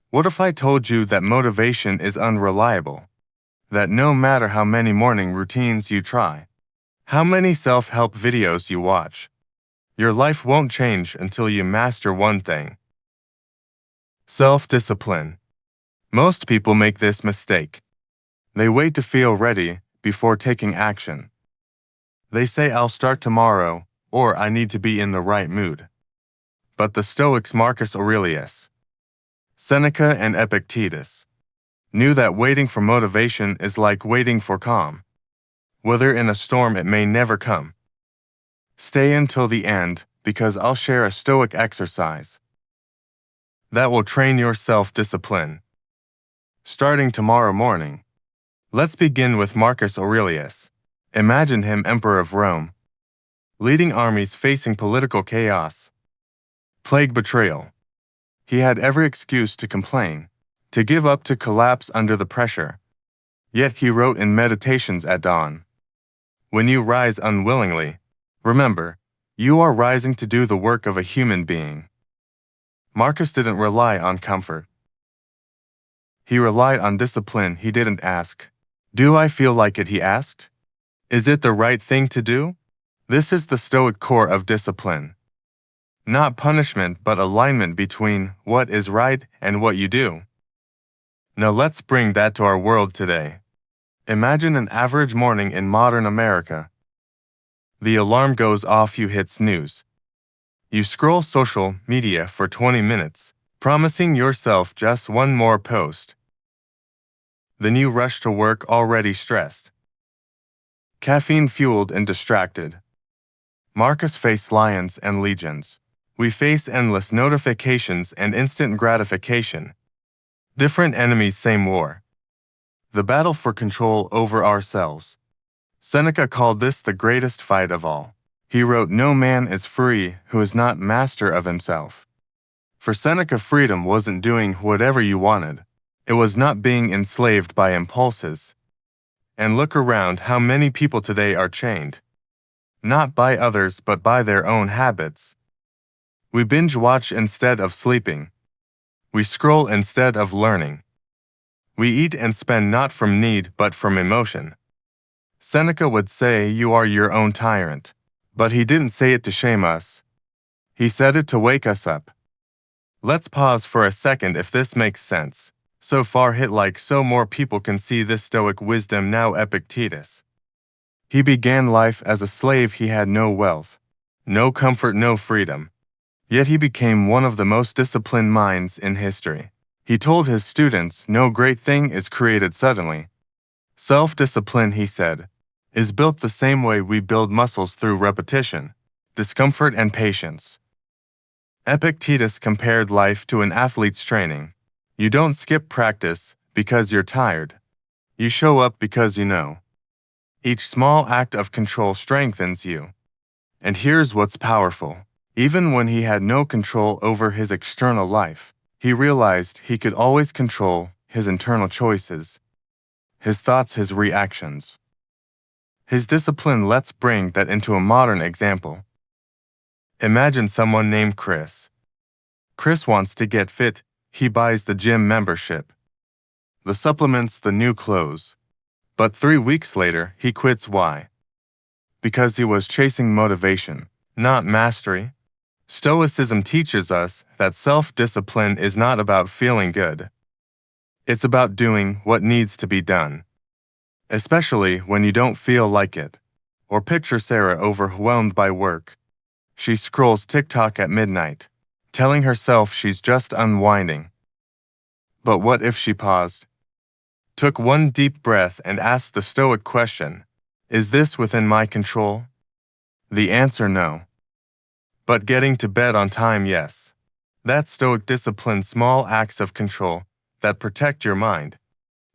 What if I told you that motivation is unreliable? That no matter how many morning routines you try, how many self-help videos you watch, your life won't change until you master one thing: self-discipline. Most people make this mistake. They wait to feel ready before taking action. They say, "I'll start tomorrow," or "I need to be in the right mood." But the Stoics Marcus Aurelius, Seneca, and Epictetus knew that waiting for motivation is like waiting for calm. Whether in a storm, it may never come. Stay until the end, because I'll share a Stoic exercise that will train your self-discipline. Starting tomorrow morning. Let's begin with Marcus Aurelius. Imagine him emperor of Rome, leading armies facing political chaos, plague, betrayal. He had every excuse to complain, to give up, to collapse under the pressure. Yet he wrote in Meditations at dawn, "When you rise unwillingly, remember, you are rising to do the work of a human being." Marcus didn't rely on comfort. He relied on discipline. He didn't ask, "Do I feel like it?" He asked, "Is it the right thing to do?" This is the Stoic core of discipline. Not punishment, but alignment between what is right and what you do. Now let's bring that to our world today. Imagine an average morning in modern America. The alarm goes off, you hit snooze. You scroll social media for 20 minutes, promising yourself just one more post. Then you rush to work already stressed, caffeine-fueled and distracted. Marcus faced lions and legions. We face endless notifications and instant gratification. Different enemies, same war. The battle for control over ourselves. Seneca called this the greatest fight of all. He wrote, "No man is free who is not master of himself." For Seneca, freedom wasn't doing whatever you wanted. It was not being enslaved by impulses. And look around, how many people today are chained, not by others but by their own habits. We binge watch instead of sleeping. We scroll instead of learning. We eat and spend not from need but from emotion. Seneca would say, "You are your own tyrant." But he didn't say it to shame us. He said it to wake us up. Let's pause for a second if this makes sense. So far, hit like so more people can see this Stoic wisdom now. Epictetus. He began life as a slave. He had no wealth, no comfort, no freedom. Yet he became one of the most disciplined minds in history. He told his students, "No great thing is created suddenly." Self-discipline, he said, is built the same way we build muscles, through repetition, discomfort, and patience. Epictetus compared life to an athlete's training. You don't skip practice because you're tired. You show up because you know. Each small act of control strengthens you. And here's what's powerful. Even when he had no control over his external life, he realized he could always control his internal choices, his thoughts, his reactions. His discipline. Let's bring that into a modern example. Imagine someone named Chris. Chris wants to get fit. He buys the gym membership, the supplements, the new clothes. But 3 weeks later, he quits. Why? Because he was chasing motivation, not mastery. Stoicism teaches us that self-discipline is not about feeling good. It's about doing what needs to be done, especially when you don't feel like it. Or picture Sarah, overwhelmed by work. She scrolls TikTok at midnight, telling herself she's just unwinding. But what if she paused, took one deep breath, and asked the Stoic question, "Is this within my control?" The answer, no. But getting to bed on time, yes. That's Stoic discipline, small acts of control that protect your mind.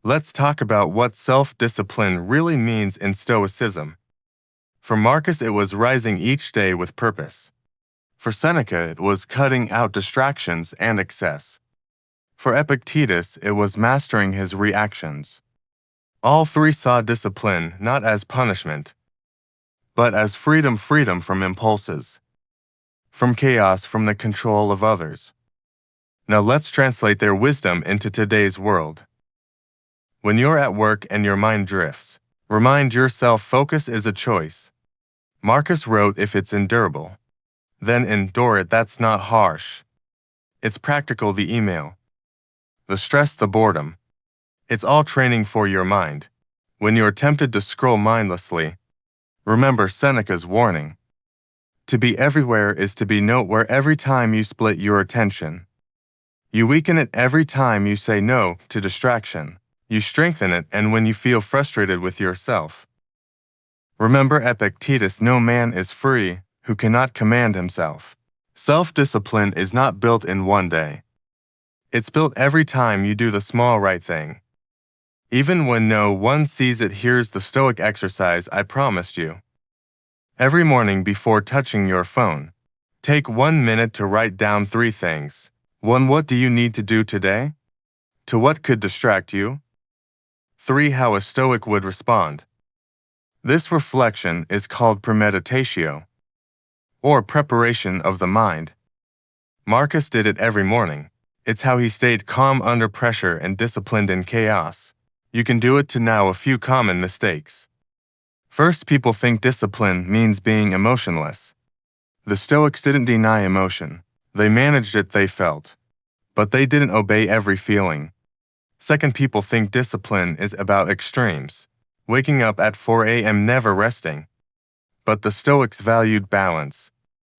Let's talk about what self-discipline really means in Stoicism. For Marcus, it was rising each day with purpose. For Seneca, it was cutting out distractions and excess. For Epictetus, it was mastering his reactions. All three saw discipline not as punishment, but as freedom from impulses, from chaos, from the control of others. Now let's translate their wisdom into today's world. When you're at work and your mind drifts, remind yourself focus is a choice. Marcus wrote, if it's endurable, then endure it. That's not harsh. It's practical. The email, the stress, the boredom. It's all training for your mind. When you're tempted to scroll mindlessly, remember Seneca's warning. To be everywhere is to be nowhere. Every time you split your attention, you weaken it. Every time you say no to distraction, you strengthen it. And when you feel frustrated with yourself, remember Epictetus, no man is free who cannot command himself. Self-discipline is not built in one day. It's built every time you do the small right thing. Even when no one sees it. Here's the Stoic exercise I promised you. Every morning before touching your phone, take 1 minute to write down 3 things. 1. What do you need to do today? 2. What could distract you? 3. How a Stoic would respond. This reflection is called premeditatio, or preparation of the mind. Marcus did it every morning. It's how he stayed calm under pressure and disciplined in chaos. You can do it too. Now, a few common mistakes. First, people think discipline means being emotionless. The Stoics didn't deny emotion. They managed it. They felt, but they didn't obey every feeling. Second, people think discipline is about extremes, waking up at 4 a.m. never resting. But the Stoics valued balance.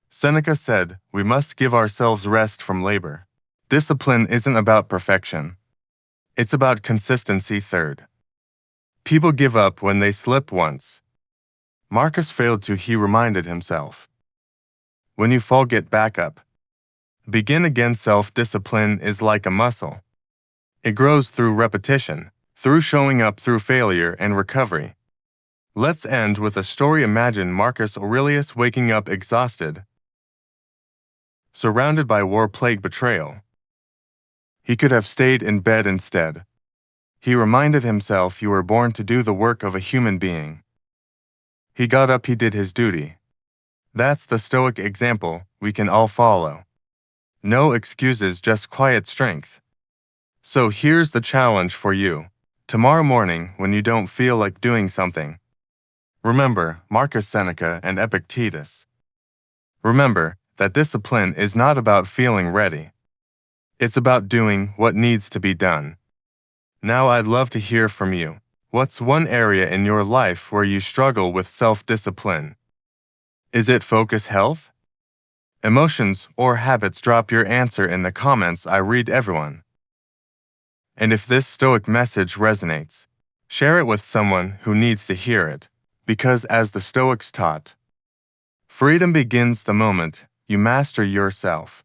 Seneca said, we must give ourselves rest from labor. Discipline isn't about perfection. It's about consistency. Third, people give up when they slip once. Marcus failed to. He reminded himself, when you fall, get back up. Begin again. Self-discipline is like a muscle. It grows through repetition, through showing up, through failure and recovery. Let's end with a story. Imagine Marcus Aurelius waking up exhausted, surrounded by war, plague, betrayal. He could have stayed in bed instead. He reminded himself, you were born to do the work of a human being. He got up, he did his duty. That's the Stoic example we can all follow. No excuses, just quiet strength. So here's the challenge for you. Tomorrow morning, when you don't feel like doing something, remember Marcus, Seneca, and Epictetus. Remember that discipline is not about feeling ready. It's about doing what needs to be done. Now I'd love to hear from you. What's one area in your life where you struggle with self-discipline? Is it focus, health, emotions, or habits? Drop your answer in the comments. I read everyone. And if this Stoic message resonates, share it with someone who needs to hear it. Because as the Stoics taught, freedom begins the moment you master yourself.